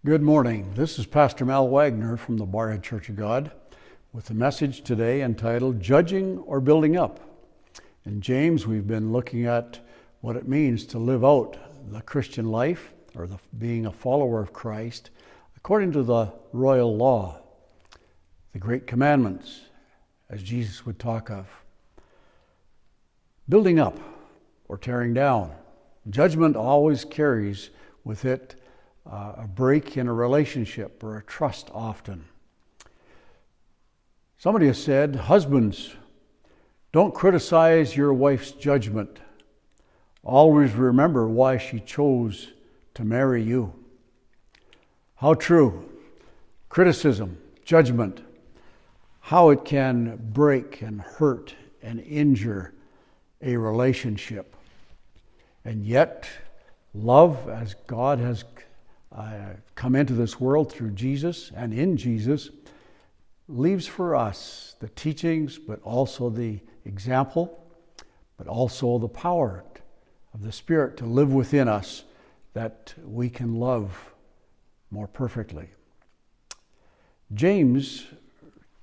Good morning. This is Pastor Wagner from the Barhead Church of God with a message today entitled Judging or Building Up. In James, we've been looking at what it means to live out the Christian life or being a follower of Christ according to the royal law, the great commandments, as Jesus would talk of. Building up or tearing down. Judgment always carries with it a break in a relationship or a trust often. Somebody has said, husbands, don't criticize your wife's judgment. Always remember why she chose to marry you. How true. Criticism, judgment, how it can break and hurt and injure a relationship. And yet, love, as God has come into this world through Jesus and in Jesus, leaves for us the teachings, but also the example, but also the power of the Spirit to live within us that we can love more perfectly. James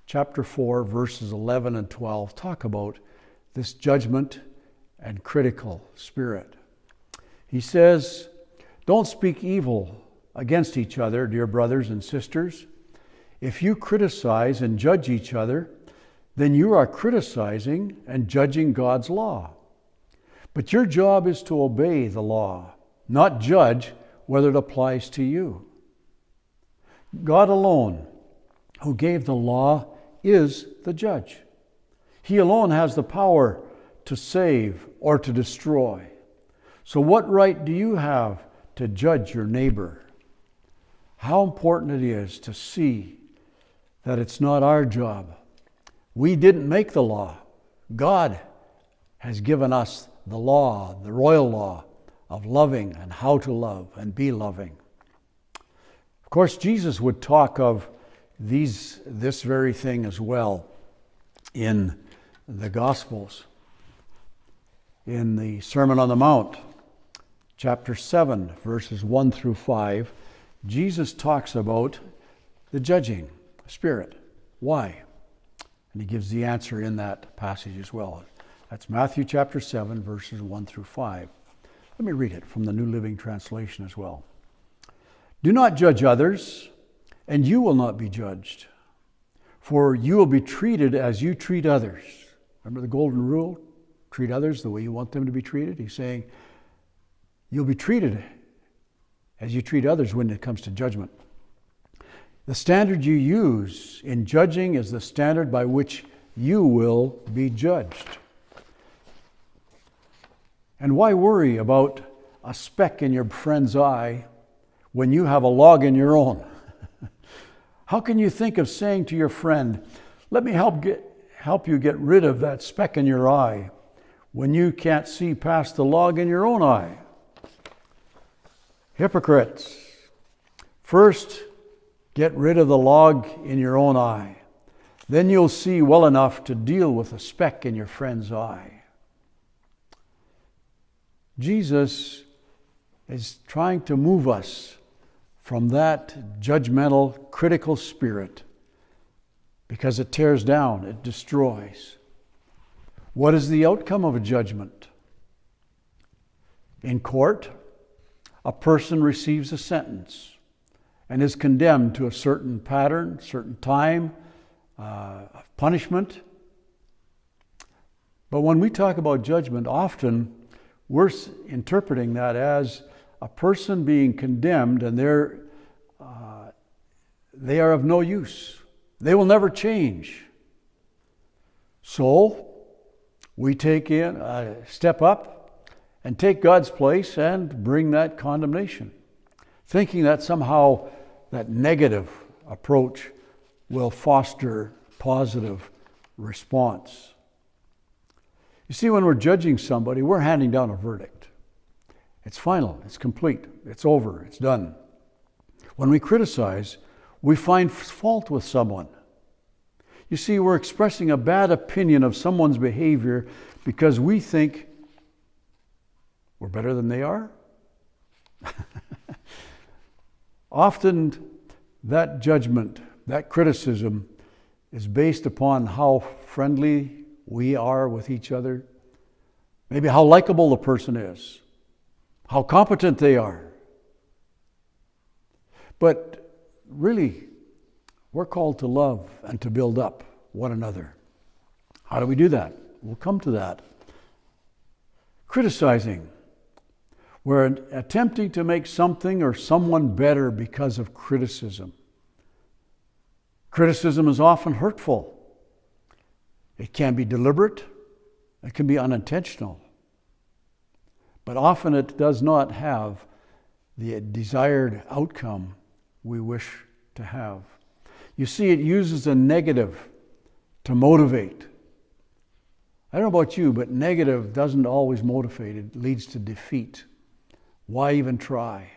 chapter 4 verses 11 and 12 talk about this judgment and critical spirit. He says, don't speak evil against each other, dear brothers and sisters. If you criticize and judge each other, then you are criticizing and judging God's law. But your job is to obey the law, not judge whether it applies to you. God alone, who gave the law, is the judge. He alone has the power to save or to destroy. So what right do you have to judge your neighbor? How important it is to see that it's not our job. We didn't make the law. God has given us the law, the royal law of loving and how to love and be loving. Of course, Jesus would talk of this very thing as well in the Gospels. In the Sermon on the Mount, chapter 7, verses 1 through 5, Jesus talks about the judging spirit. Why? And he gives the answer in that passage as well. That's Matthew chapter 7, verses 1 through 5. Let me read it from the New Living Translation as well. Do not judge others, and you will not be judged. For you will be treated as you treat others. Remember the golden rule? Treat others the way you want them to be treated. He's saying, you'll be treated as you treat others when it comes to judgment. The standard you use in judging is the standard by which you will be judged. And why worry about a speck in your friend's eye when you have a log in your own? How can you think of saying to your friend, let me help you get rid of that speck in your eye, when you can't see past the log in your own eye? Hypocrites, first get rid of the log in your own eye. Then you'll see well enough to deal with a speck in your friend's eye. Jesus is trying to move us from that judgmental, critical spirit because it tears down, it destroys. What is the outcome of a judgment? In court, a person receives a sentence and is condemned to a certain pattern, certain time of punishment. But when we talk about judgment, often we're interpreting that as a person being condemned and they are of no use. They will never change. So we step up and take God's place and bring that condemnation, thinking that somehow that negative approach will foster positive response. You see, when we're judging somebody, we're handing down a verdict. It's final, it's complete, it's over, it's done. When we criticize, we find fault with someone. You see, we're expressing a bad opinion of someone's behavior because we think we're better than they are. Often that judgment, that criticism is based upon how friendly we are with each other, maybe how likable the person is, how competent they are. But really, we're called to love and to build up one another. How do we do that? We'll come to that. Criticizing. We're attempting to make something or someone better because of criticism. Criticism is often hurtful. It can be deliberate. It can be unintentional. But often it does not have the desired outcome we wish to have. You see, it uses a negative to motivate. I don't know about you, but negative doesn't always motivate. It leads to defeat. Why even try?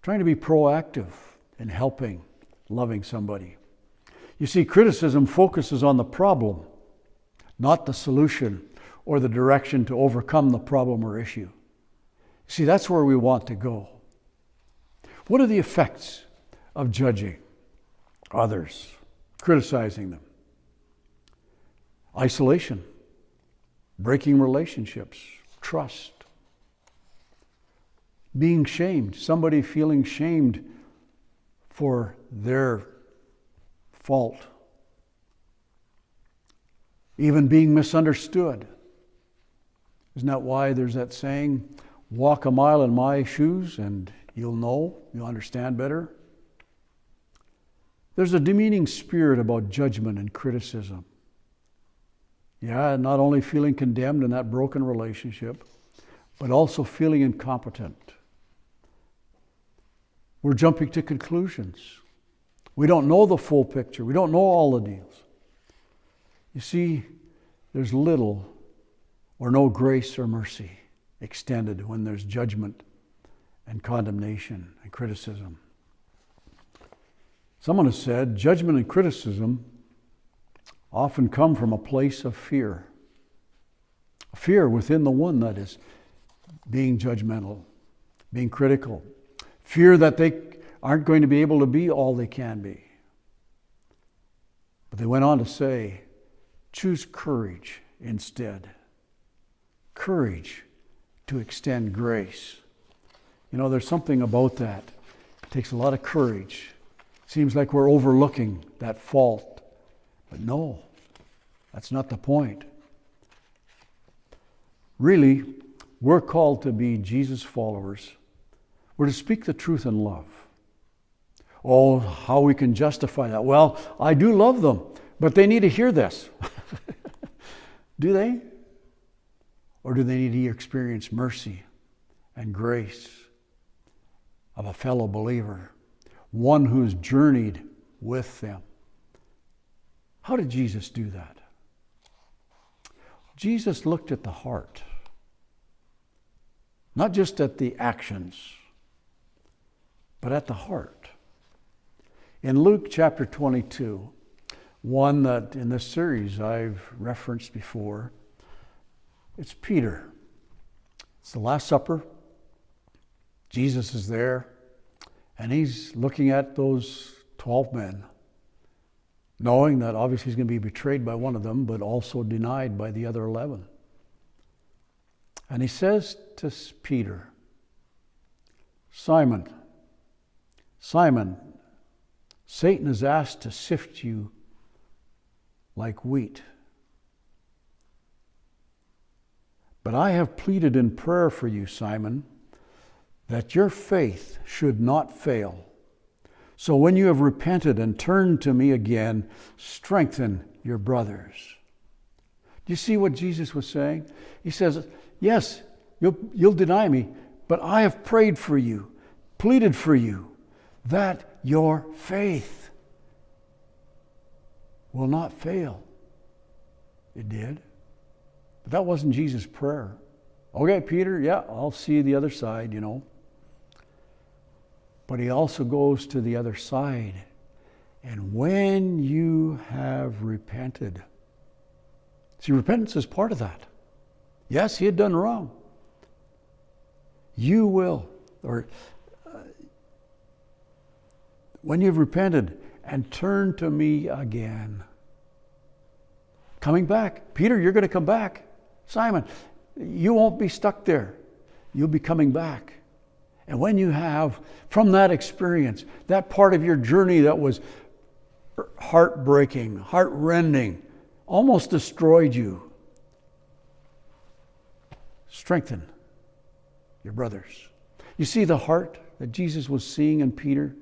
Trying to be proactive in helping, loving somebody. You see, criticism focuses on the problem, not the solution or the direction to overcome the problem or issue. See, that's where we want to go. What are the effects of judging others, criticizing them? Isolation, breaking relationships, trust, being shamed, somebody feeling shamed for their fault, even being misunderstood. Isn't that why there's that saying, walk a mile in my shoes and you'll understand better? There's a demeaning spirit about judgment and criticism. Yeah, not only feeling condemned in that broken relationship, but also feeling incompetent. We're jumping to conclusions. We don't know the full picture. We don't know all the deals. You see, there's little or no grace or mercy extended when there's judgment and condemnation and criticism. Someone has said, judgment and criticism often come from a place of fear. Fear within the one that is being judgmental, being critical. Fear that they aren't going to be able to be all they can be. But they went on to say, choose courage instead. Courage to extend grace. You know, there's something about that. It takes a lot of courage. Seems like we're overlooking that fault. But no, that's not the point. Really, we're called to be Jesus followers. We're to speak the truth in love. Oh, how we can justify that. Well, I do love them, but they need to hear this. Do they? Or do they need to experience mercy and grace of a fellow believer, one who's journeyed with them? How did Jesus do that? Jesus looked at the heart, not just at the actions, but at the heart. In Luke chapter 22, one that in this series I've referenced before, it's Peter. It's the Last Supper. Jesus is there, and he's looking at those 12 men, knowing that obviously he's going to be betrayed by one of them, but also denied by the other 11. And he says to Peter, Simon, Simon, Satan is asked to sift you like wheat. But I have pleaded in prayer for you, Simon, that your faith should not fail. So when you have repented and turned to me again, strengthen your brothers. Do you see what Jesus was saying? He says, yes, you'll deny me, but I have prayed for you, pleaded for you, that your faith will not fail. It did. But that wasn't Jesus' prayer. Okay, Peter, yeah, I'll see you the other side, But he also goes to the other side. And when you have repented, see, repentance is part of that. Yes, he had done wrong. You will, or when you've repented and turned to me again. Coming back. Peter, you're going to come back. Simon, you won't be stuck there. You'll be coming back. And when you have, from that experience, that part of your journey that was heartbreaking, heartrending, almost destroyed you, strengthen your brothers. You see the heart that Jesus was seeing in Peter?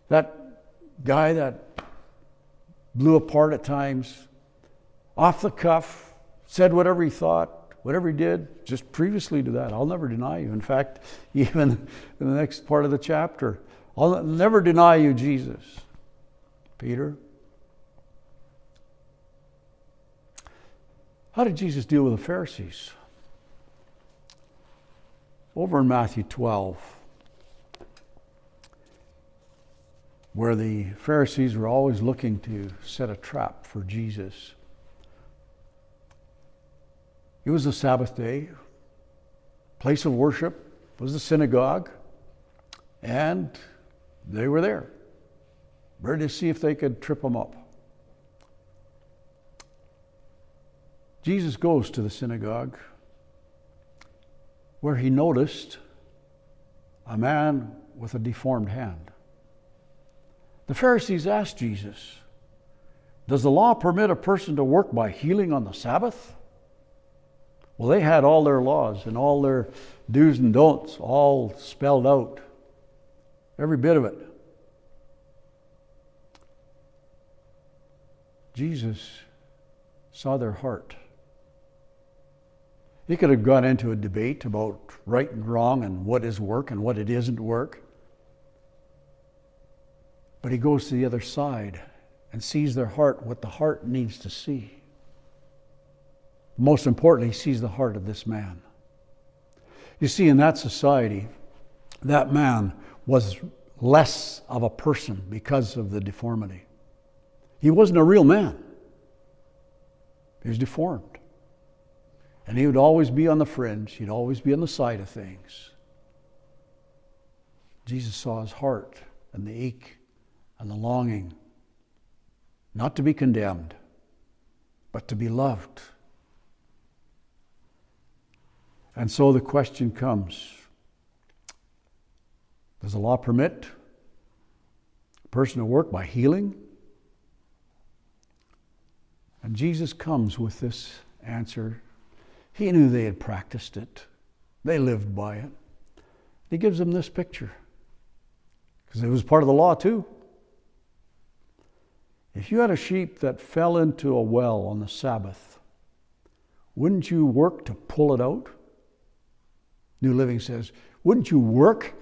That guy that blew apart at times, off the cuff, said whatever he thought, whatever he did, just previously to that. I'll never deny you. In fact, even in the next part of the chapter, I'll never deny you, Jesus. Peter. How did Jesus deal with the Pharisees? Over in Matthew 12, where the Pharisees were always looking to set a trap for Jesus. It was the Sabbath day. Place of worship was the synagogue. And they were there, ready to see if they could trip him up. Jesus goes to the synagogue, where he noticed a man with a deformed hand. The Pharisees asked Jesus, does the law permit a person to work by healing on the Sabbath? Well, they had all their laws and all their do's and don'ts all spelled out, every bit of it. Jesus saw their heart. He could have gone into a debate about right and wrong and what is work and what it isn't work. But he goes to the other side and sees their heart, what the heart needs to see. Most importantly, he sees the heart of this man. You see, in that society, that man was less of a person because of the deformity. He wasn't a real man. He was deformed. And he would always be on the fringe. He'd always be on the side of things. Jesus saw his heart and the ache and the longing, not to be condemned, but to be loved. And so the question comes, does the law permit a person to work by healing? And Jesus comes with this answer. He knew they had practiced it. They lived by it. He gives them this picture, because it was part of the law too. If you had a sheep that fell into a well on the Sabbath, wouldn't you work to pull it out? New Living says, wouldn't you work?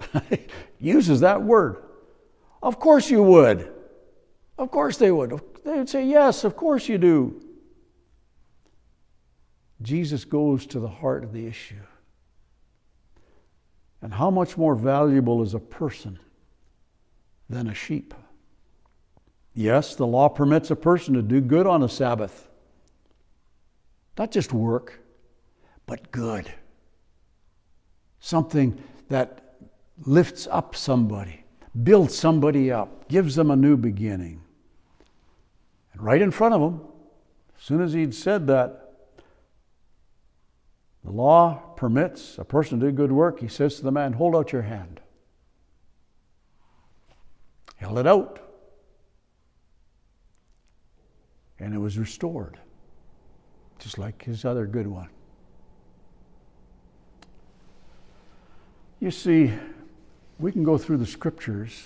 Uses that word. Of course you would. Of course they would. They would say, yes, of course you do. Jesus goes to the heart of the issue. And how much more valuable is a person than a sheep? Yes, the law permits a person to do good on a Sabbath. Not just work, but good. Something that lifts up somebody, builds somebody up, gives them a new beginning. And right in front of him, as soon as he'd said that, the law permits a person to do good work, he says to the man, hold out your hand. Held it out. And it was restored, just like his other good one. You see, we can go through the scriptures.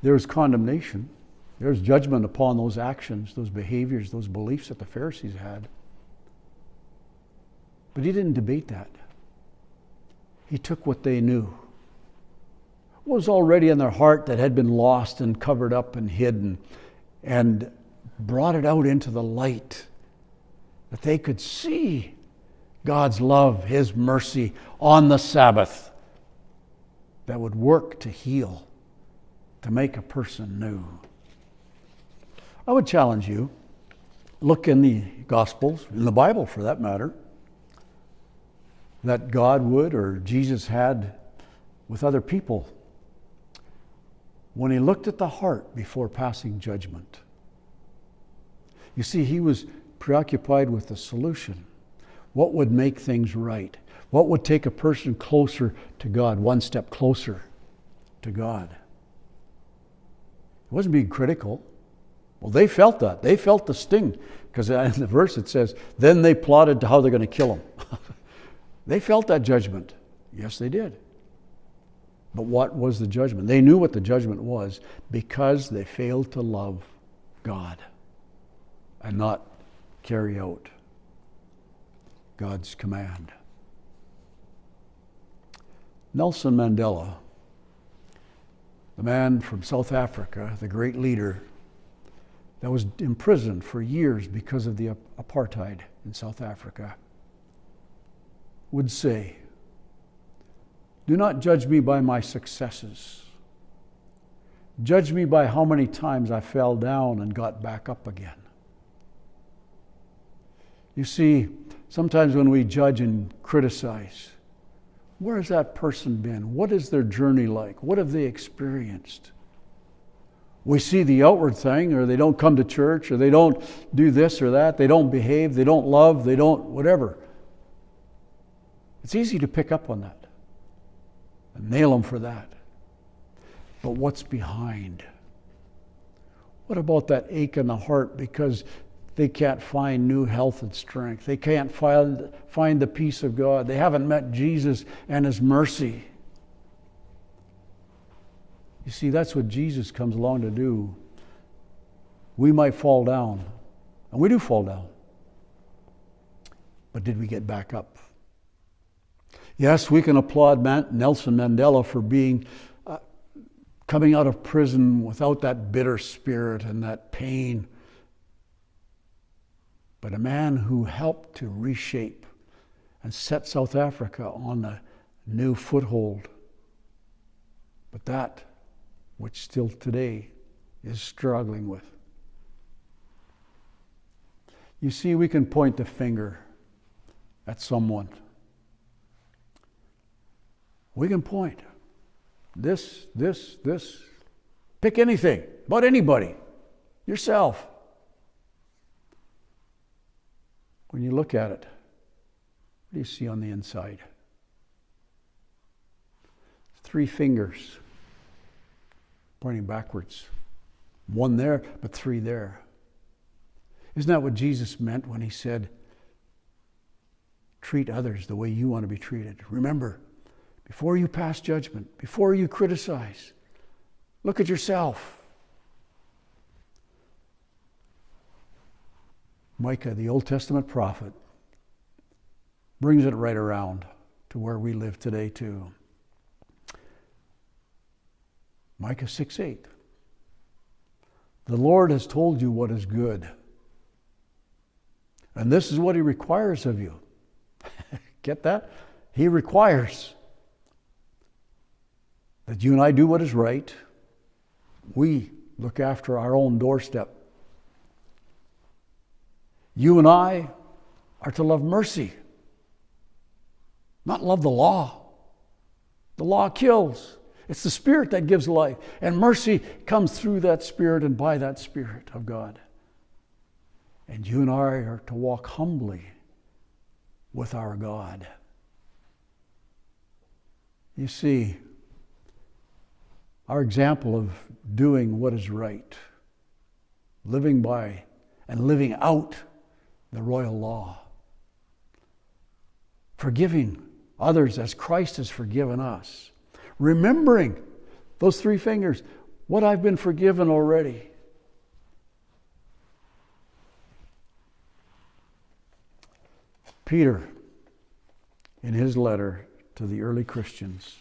There's condemnation. There's judgment upon those actions, those behaviors, those beliefs that the Pharisees had. But he didn't debate that. He took what they knew, what was already in their heart that had been lost and covered up and hidden, and brought it out into the light, that they could see God's love, His mercy on the Sabbath that would work to heal, to make a person new. I would challenge you, look in the Gospels, in the Bible for that matter, that God would or Jesus had with other people. when he looked at the heart before passing judgment. You see, he was preoccupied with the solution. What would make things right? What would take a person closer to God, one step closer to God? He wasn't being critical. Well, they felt that. They felt the sting. Because in the verse it says, then they plotted to how they're going to kill him. They felt that judgment. Yes, they did. But what was the judgment? They knew what the judgment was because they failed to love God and not carry out God's command. Nelson Mandela, the man from South Africa, the great leader that was imprisoned for years because of the apartheid in South Africa, would say, do not judge me by my successes. Judge me by how many times I fell down and got back up again. You see, sometimes when we judge and criticize, where has that person been? What is their journey like? What have they experienced? We see the outward thing, or they don't come to church, or they don't do this or that, they don't behave, they don't love, they don't whatever. It's easy to pick up on that and nail them for that. But what's behind? What about that ache in the heart because they can't find new health and strength? They can't find the peace of God. They haven't met Jesus and His mercy. You see, that's what Jesus comes along to do. We might fall down, and we do fall down. But did we get back up? Yes, we can applaud Nelson Mandela for coming out of prison without that bitter spirit and that pain. But a man who helped to reshape and set South Africa on a new foothold. But that which still today is struggling with. You see, we can point the finger at someone. We can point. This. Pick anything, about anybody. Yourself. When you look at it, what do you see on the inside? 3 fingers pointing backwards. 1 there, but 3 there. Isn't that what Jesus meant when He said, treat others the way you want to be treated? Remember, before you pass judgment, before you criticize, look at yourself. Micah, the Old Testament prophet, brings it right around to where we live today too. Micah 6:8. The Lord has told you what is good. And this is what He requires of you. Get that? He requires that you and I do what is right. We look after our own doorstep. You and I are to love mercy, not love the law. The law kills. It's the Spirit that gives life. And mercy comes through that Spirit and by that Spirit of God. And you and I are to walk humbly with our God. You see, our example of doing what is right, living by and living out the royal law, forgiving others as Christ has forgiven us, remembering those 3 fingers, what I've been forgiven already. Peter, in his letter to the early Christians,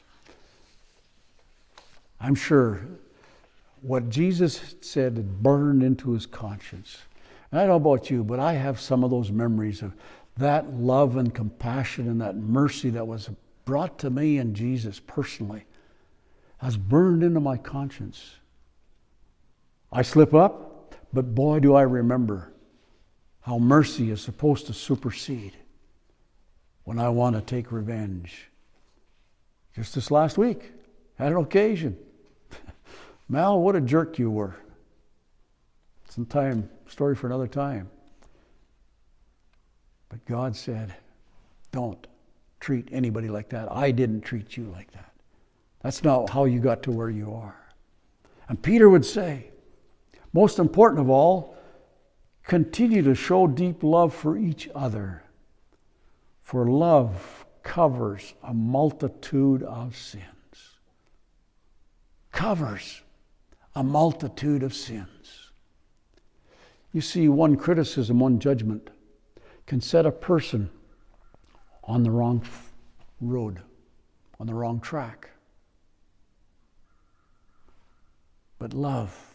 I'm sure what Jesus said had burned into his conscience. And I don't know about you, but I have some of those memories of that love and compassion and that mercy that was brought to me in Jesus personally has burned into my conscience. I slip up, but boy, do I remember how mercy is supposed to supersede when I want to take revenge. Just this last week, had an occasion. Mal, what a jerk you were. Story for another time. But God said, don't treat anybody like that. I didn't treat you like that. That's not how you got to where you are. And Peter would say, most important of all, continue to show deep love for each other. For love covers a multitude of sins. Covers a multitude of sins. You see, one criticism, one judgment can set a person on the wrong road, on the wrong track. But love,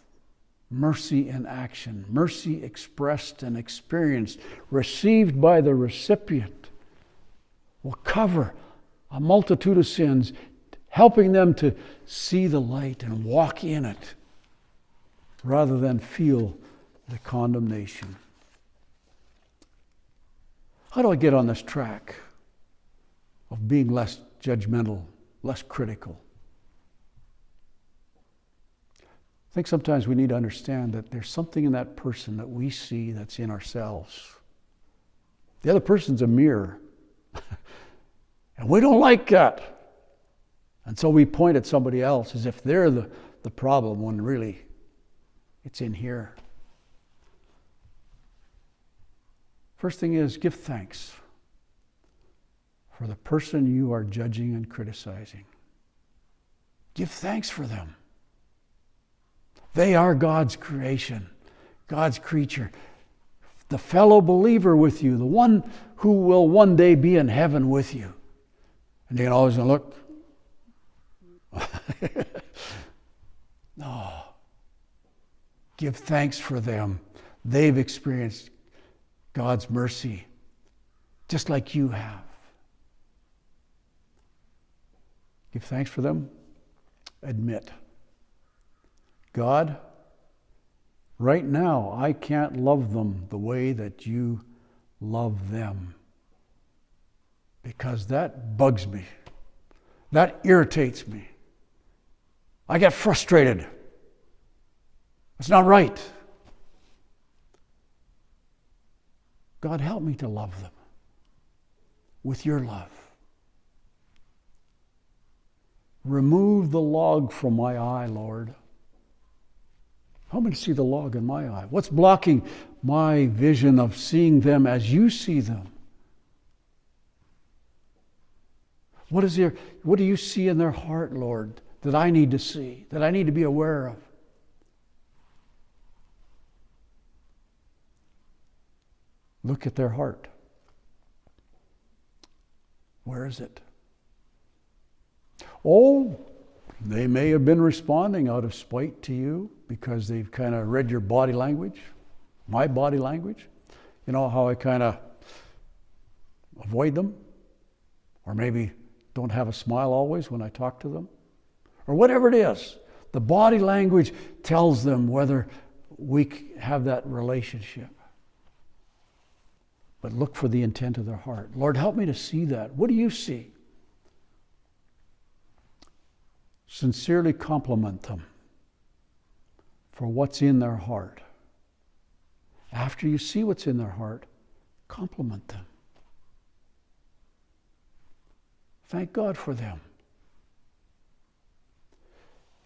mercy in action, mercy expressed and experienced, received by the recipient, will cover a multitude of sins, helping them to see the light and walk in it rather than feel the condemnation. How do I get on this track of being less judgmental, less critical? I think sometimes we need to understand that there's something in that person that we see that's in ourselves. The other person's a mirror. And we don't like that. And so we point at somebody else as if they're the problem when really it's in here. First thing is, give thanks for the person you are judging and criticizing. Give thanks for them. They are God's creation, God's creature, the fellow believer with you, the one who will one day be in heaven with you. And you can always look. No. Give thanks for them. They've experienced God's mercy, just like you have. Give thanks for them. Admit, God, right now I can't love them the way that you love them, because that bugs me. That irritates me. I get frustrated. It's not right. God, help me to love them with your love. Remove the log from my eye, Lord. Help me to see the log in my eye. What's blocking my vision of seeing them as you see them? What do you see in their heart, Lord, that I need to see, that I need to be aware of? Look at their heart. Where is it? Oh, they may have been responding out of spite to you because they've kind of read your body language, my body language. You know how I kind of avoid them? Or maybe don't have a smile always when I talk to them? Or whatever it is. The body language tells them whether we have that relationship. But look for the intent of their heart. Lord, help me to see that. What do you see? Sincerely compliment them for what's in their heart. After you see what's in their heart, compliment them. Thank God for them.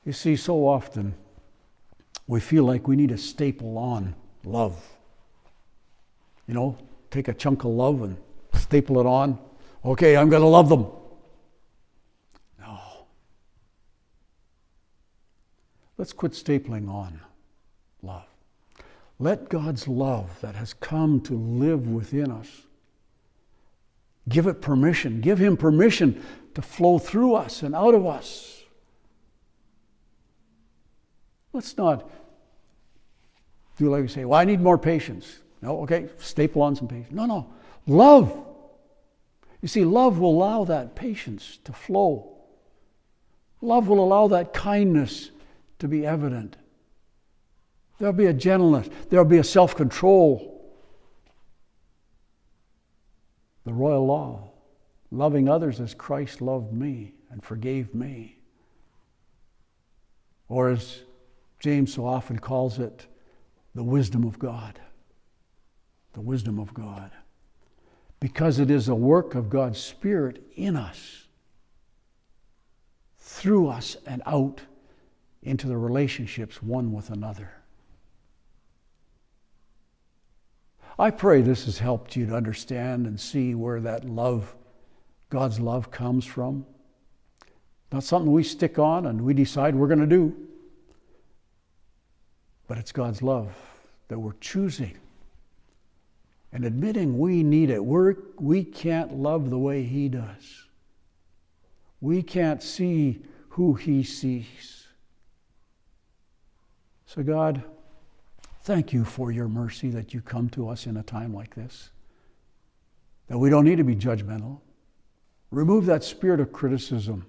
You see, so often we feel like we need to staple on love. You know, take a chunk of love and staple it on. Okay, I'm going to love them. No. Let's quit stapling on love. Let God's love that has come to live within us, give it permission. Give Him permission to flow through us and out of us. Let's not do like we say, well, I need more patience. No, okay, staple on some patience. No. Love. You see, love will allow that patience to flow. Love will allow that kindness to be evident. There'll be a gentleness. There'll be a self-control. The royal law, loving others as Christ loved me and forgave me. Or as James so often calls it the wisdom of God. The wisdom of God. Because it is a work of God's Spirit in us, through us, and out into the relationships one with another. I pray this has helped you to understand and see where that love, God's love, comes from. Not something we stick on and we decide we're going to do. But it's God's love that we're choosing and admitting we need it. We can't love the way He does. We can't see who He sees. So God, thank You for Your mercy that You come to us in a time like this. That we don't need to be judgmental. Remove that spirit of criticism.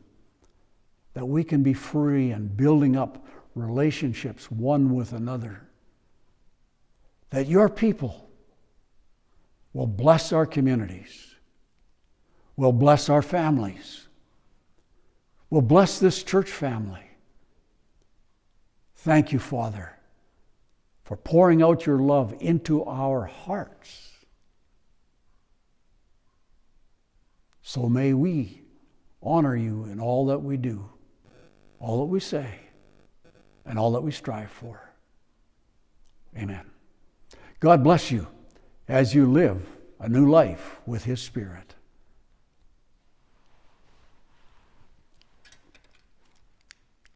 That we can be free and building up relationships one with another. That Your people will bless our communities, will bless our families, will bless this church family. Thank You, Father, for pouring out Your love into our hearts. So may we honor You in all that we do, all that we say, and all that we strive for. Amen. God bless you as you live a new life with His Spirit.